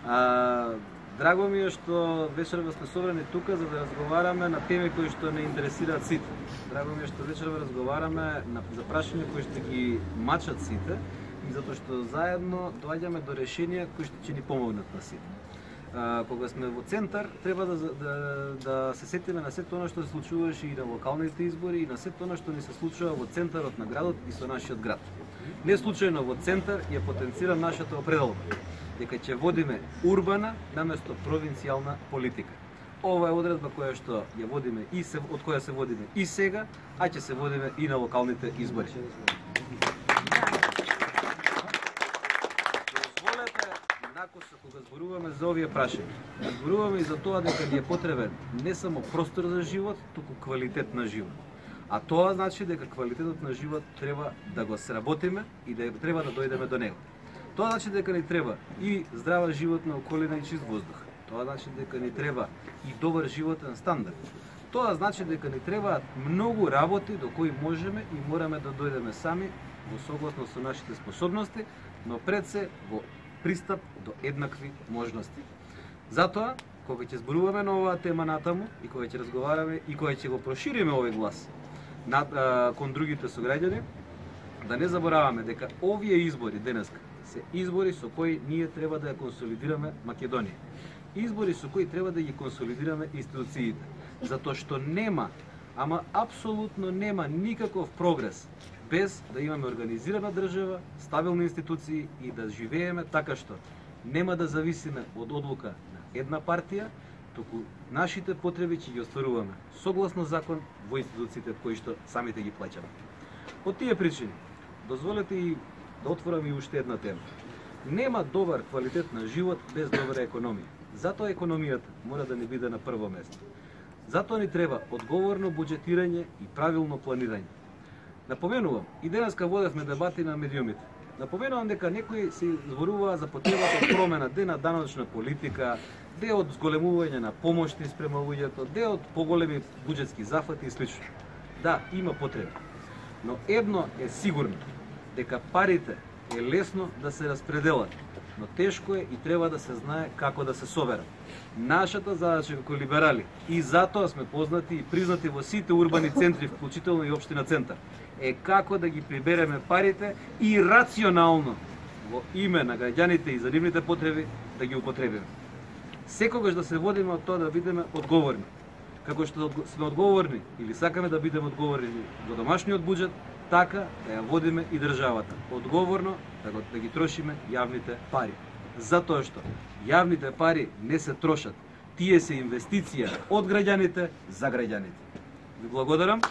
Драго ми е што вечерва сме собрани тука за да разговараме на теми кои што не интересираат сите. Драго ми е што вечерва разговараме за прашања кои што ги мачат сите и затоа што заедно доаѓаме до решенија кои што ќе ни помогнат на сите. Кога сме во центар, треба да се сетиме на сето она што се случуваше и на локалните избори и на сето она што ни се случува во центарот на градот и со нашиот град. Не случајно во центар ја потенцира нашата определба, дека ќе водиме урбана наместо провинцијална политика. Ова е одредба која што ја водиме и од која се водиме и сега, а ќе се водиме и на локалните избори. Накоса кога зборуваме за овие прашања, зборуваме и за тоа дека ни е потребен не само простор за живот, туку квалитет на живот. А тоа значи дека квалитетот на живот треба да го сработиме и да треба да дојдеме до него. Тоа значи дека ни треба и здрава животна околина и чист воздух. Тоа значи дека ни треба и добар животен стандард. Тоа значи дека ни требаат многу работи до кои можеме и мораме да дојдеме сами во согласно со нашите способности, но пред се во пристап до еднакви можности. Затоа, кога ќе зборуваме на оваа тема натаму и кога ќе разговараме и кога ќе го прошириме овој глас кон другите сограѓани, да не забораваме дека овие избори денеска се избори со кои ние треба да ја консолидираме Македонија. Избори со кои треба да ги консолидираме институциите, затоа што нема, ама апсолутно нема никаков прогрес без да имаме организирана држава, стабилни институции и да живееме така што нема да зависиме од одлука на една партија, туку нашите потреби ќе ги остваруваме согласно закон во институциите кои што самите ги плаќаме. По тие причини, дозволете и да отворам и уште една тема. Нема добар квалитет на живот без добра економија. Затоа економијата мора да ни биде на прво место. Затоа ни треба одговорно буџетирање и правилно планирање. Напоменувам, и денеска водевме дебати на медиумите. Напоменувам дека некои се зборуваа за потребата од промена на даночна политика, од зголемување на помошти спрема луѓето, од поголеми буџетски зафати и слично. Да, има потреба. Но едно е сигурно, дека парите е лесно да се распределат, но тешко е и треба да се знае како да се соберат. Нашата задача како либерали, и затоа сме познати и признати во сите урбани центри, вклучително и општина Центар, е како да ги прибереме парите и рационално во име на граѓаните и за нивните потреби да ги употребиме. Секогаш да се водиме од тоа да бидеме одговорни. Како што сме одговорни или сакаме да бидеме одговорни во домашниот буџет, така да ја водиме и државата. Одговорно да ги трошиме јавните пари. Затоа што јавните пари не се трошат. Тие се инвестиција од граѓаните за граѓаните. Ви благодарам.